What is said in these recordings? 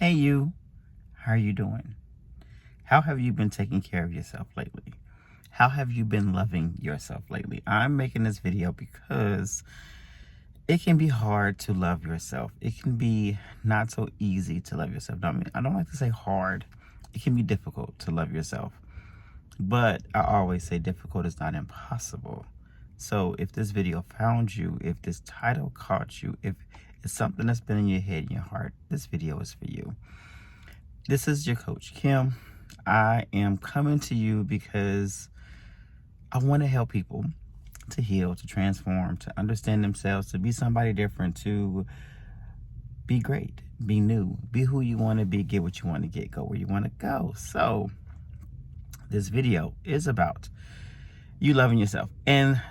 Hey you, how are you doing? How have you been taking care of yourself lately? How have you been loving yourself lately? I'm making this video because it can be hard to love yourself. It can be not so easy to love yourself. I don't like to say hard. It can be difficult to love yourself. But I always say difficult is not impossible. So if this video found you, if this title caught you, if it's something that's been in your head and your heart, this video is for you. This is your coach, Kim. I am coming to you because I want to help people to heal, to transform, to understand themselves, to be somebody different, to be great, be new, be who you want to be, get what you want to get, go where you want to go. So this video is about you loving yourself. And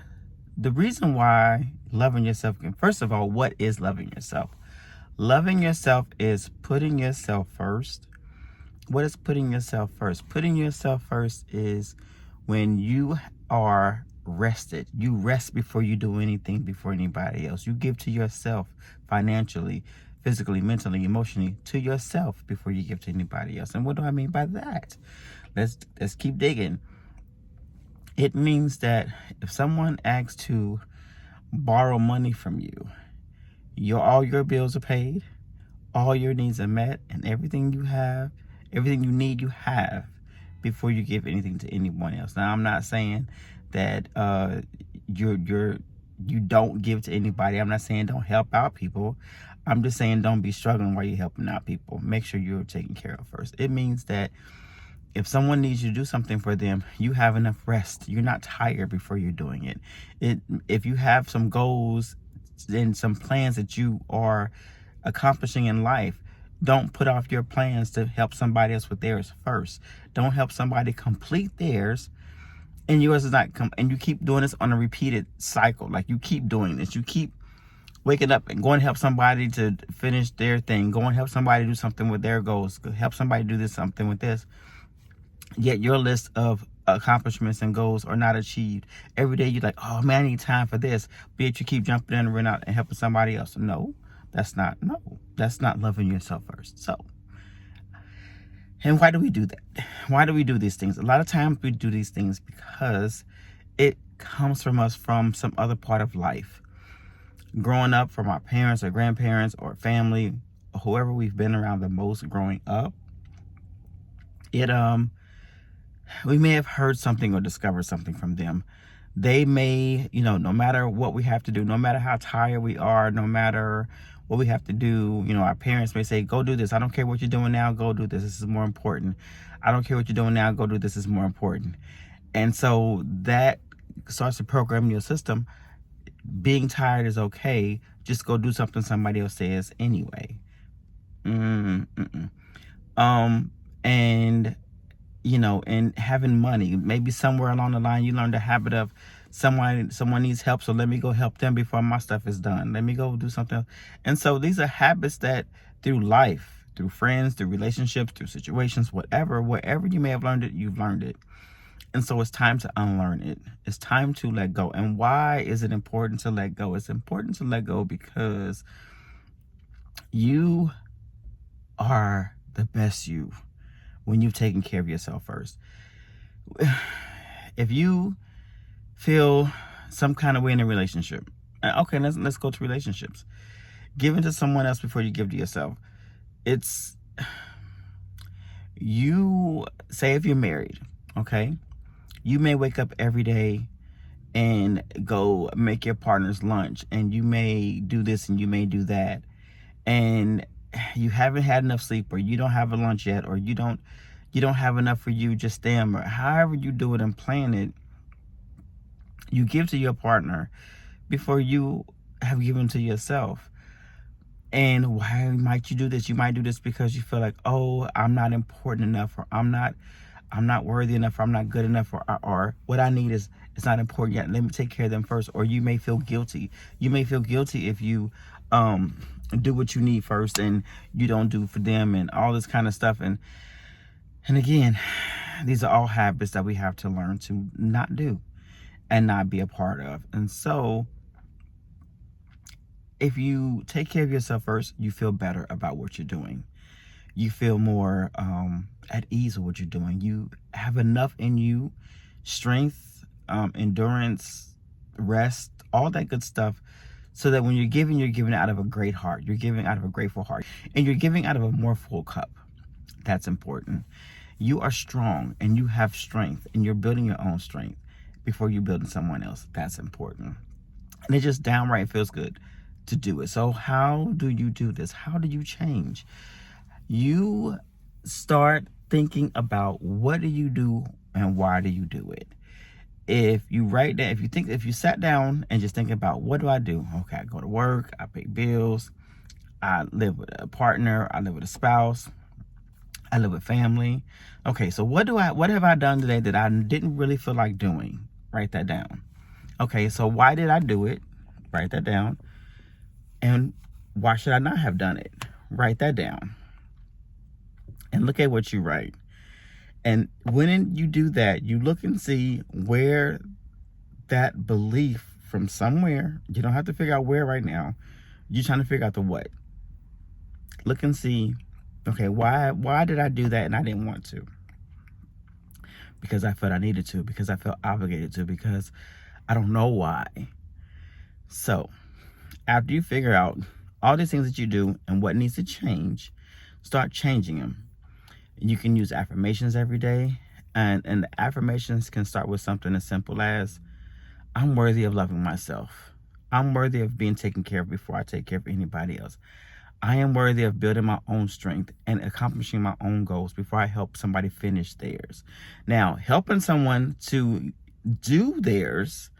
the reason why loving yourself, first of all, what is loving yourself? Loving yourself is putting yourself first. What is putting yourself first? Putting yourself first is when you are rested. You rest before you do anything before anybody else. You give to yourself financially, physically, mentally, emotionally, to yourself before you give to anybody else. And what do I mean by that? Let's keep digging. It means that if someone asks to borrow money from you, all your bills are paid, all your needs are met, and everything you have, everything you need, you have before you give anything to anyone else. Now, I'm not saying that you don't give to anybody. I'm not saying don't help out people. I'm just saying don't be struggling while you're helping out people. Make sure you're taken care of first. It means that if someone needs you to do something for them, you have enough rest. You're not tired before you're doing it. If you have some goals and some plans that you are accomplishing in life, don't put off your plans to help somebody else with theirs first. Don't help somebody complete theirs and yours is not and you keep doing this on a repeated cycle. Like you keep doing this. You keep waking up and going to help somebody to finish their thing. Go and help somebody do something with their goals. Help somebody do something with this. Yet your list of accomplishments and goals are not achieved. Every day you're like, oh man, I need time for this. But yet you keep jumping in and running out and helping somebody else. No, that's not loving yourself first. So, and why do we do that? Why do we do these things? A lot of times we do these things because it comes from us from some other part of life. Growing up, from our parents or grandparents or family, whoever we've been around the most growing up, we may have heard something or discovered something from them. They may, no matter what we have to do, no matter how tired we are, no matter what we have to do, our parents may say, go do this. I don't care what you're doing now, go do this. This is more important. I don't care what you're doing now, go do this. This is more important. And so that starts to program your system. Being tired is okay. Just go do something somebody else says anyway. And and having money, maybe somewhere along the line you learn the habit of someone needs help, so let me go help them before my stuff is done. Let me go do something. And so these are habits that through life, through friends, through relationships, through situations, wherever you may have learned it, you've learned it. And so it's time to unlearn it. It's time to let go. And why is it important to let go? It's important to let go because you are the best you when you've taken care of yourself first. If you feel some kind of way in a relationship, okay, let's go to relationships. Giving to someone else before you give to yourself. It's, you say if you're married, okay, you may wake up every day and go make your partner's lunch, and you may do this and you may do that, and you haven't had enough sleep, or you don't have a lunch yet, or you don't have enough for you, just them, or however you do it and plan it, you give to your partner before you have given to yourself. And why might you do this? You might do this because you feel like, oh, I'm not important enough, or I'm not worthy enough, or I'm not good enough, or what I need is, it's not important yet. Let me take care of them first. Or you may feel guilty. You may feel guilty if you do what you need first and you don't do for them, and all this kind of stuff. And again, these are all habits that we have to learn to not do and not be a part of. And so if you take care of yourself first, you feel better about what you're doing. You feel more at ease with what you're doing. You have enough in you, strength, endurance, rest, all that good stuff, so that when you're giving out of a great heart. You're giving out of a grateful heart. And you're giving out of a more full cup. That's important. You are strong and you have strength, and you're building your own strength before you're building someone else. That's important. And it just downright feels good to do it. So how do you do this? How do you change? You start thinking about, what do you do and why do you do it? If you write that, if you sat down and just think about, what do I do? Okay, I go to work, I pay bills, I live with a partner, I live with a spouse, I live with family. Okay, so what have I done today that I didn't really feel like doing? Write that down. Okay, so why did I do it? Write that down. And why should I not have done it? Write that down. And look at what you write. And when you do that, you look and see where that belief from somewhere, you don't have to figure out where right now, you're trying to figure out the what. Look and see, okay, why did I do that and I didn't want to? Because I felt I needed to, because I felt obligated to, because I don't know why. So after you figure out all these things that you do and what needs to change, start changing them. You can use affirmations every day. And the affirmations can start with something as simple as, I'm worthy of loving myself. I'm worthy of being taken care of before I take care of anybody else. I am worthy of building my own strength and accomplishing my own goals before I help somebody finish theirs. Now, helping someone to do theirs,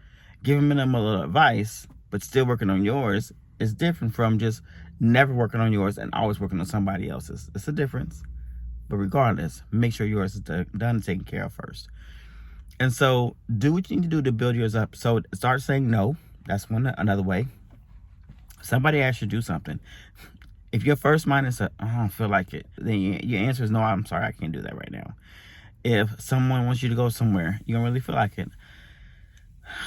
giving them a little advice, but still working on yours, is different from just never working on yours and always working on somebody else's. It's a difference. But regardless, make sure yours is done and taken care of first. And so do what you need to do to build yours up. So start saying no. That's another way. Somebody asks you to do something. If your first mind is, I don't feel like it, then your answer is, no, I'm sorry, I can't do that right now. If someone wants you to go somewhere, you don't really feel like it.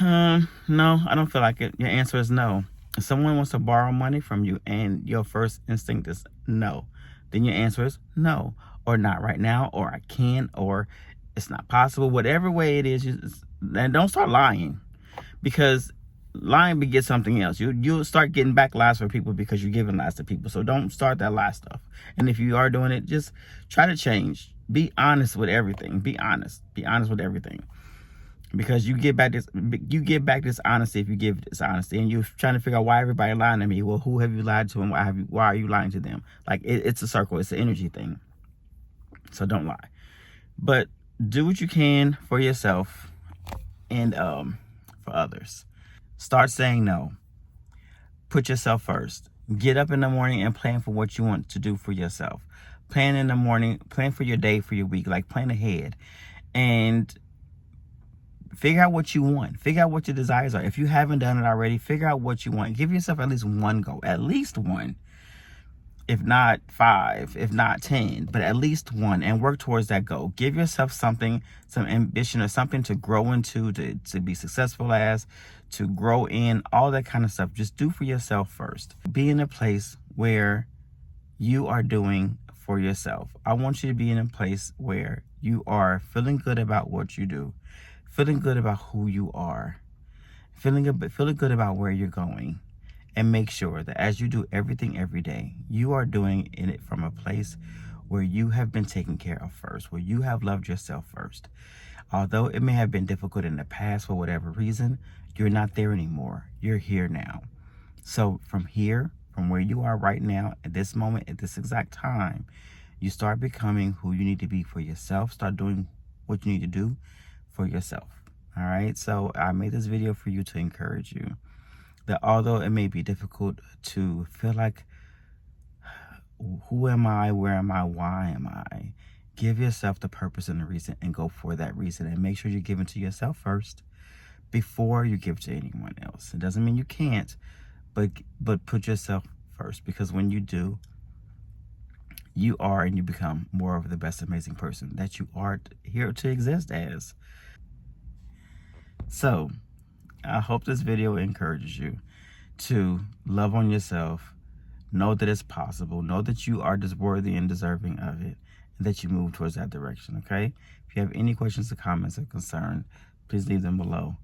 No, I don't feel like it. Your answer is no. If someone wants to borrow money from you and your first instinct is no, then your answer is no, or not right now, or I can't, or it's not possible. Whatever way it is, and don't start lying, because lying begets something else. You'll start getting backlash from people because you're giving lies to people. So don't start that lie stuff. And if you are doing it, just try to change. Be honest with everything. Be honest with everything. Because you give back this honesty if you give this honesty. And you're trying to figure out why everybody lying to me. Well, who have you lied to, and why are you lying to them? Like, it's a circle. It's an energy thing. So don't lie. But do what you can for yourself and for others. Start saying no. Put yourself first. Get up in the morning and plan for what you want to do for yourself. Plan in the morning, plan for your day, for your week, like plan ahead. And figure out what you want. Figure out what your desires are. If you haven't done it already, figure out what you want. Give yourself at least one goal. At least one. If not 5, if not 10, but at least one, and work towards that goal. Give yourself something, some ambition or something to grow into, to be successful as, to grow in, all that kind of stuff. Just do for yourself first. Be in a place where you are doing for yourself. I want you to be in a place where you are feeling good about what you do, feeling good about who you are, feeling good about where you're going. And make sure that as you do everything every day, you are doing it from a place where you have been taken care of first, where you have loved yourself first. Although it may have been difficult in the past for whatever reason, you're not there anymore. You're here now. So from here, from where you are right now, at this moment, at this exact time, you start becoming who you need to be for yourself. Start doing what you need to do for yourself. All right. So I made this video for you to encourage you that although it may be difficult to feel like, who am I, where am I, why am I? Give yourself the purpose and the reason and go for that reason. And make sure you give it to yourself first before you give to anyone else. It doesn't mean you can't, but put yourself first, because when you do, you are and you become more of the best amazing person that you are here to exist as. So I hope this video encourages you to love on yourself, Know that it's possible. Know that you are just worthy and deserving of it, and that you move towards that direction, okay? If you have any questions or comments or concern, please leave them below.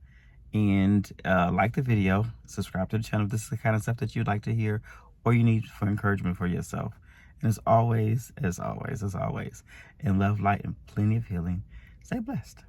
And like the video, subscribe to the channel if this is the kind of stuff that you'd like to hear or you need for encouragement for yourself. And as always, in love, light, and plenty of healing, stay blessed.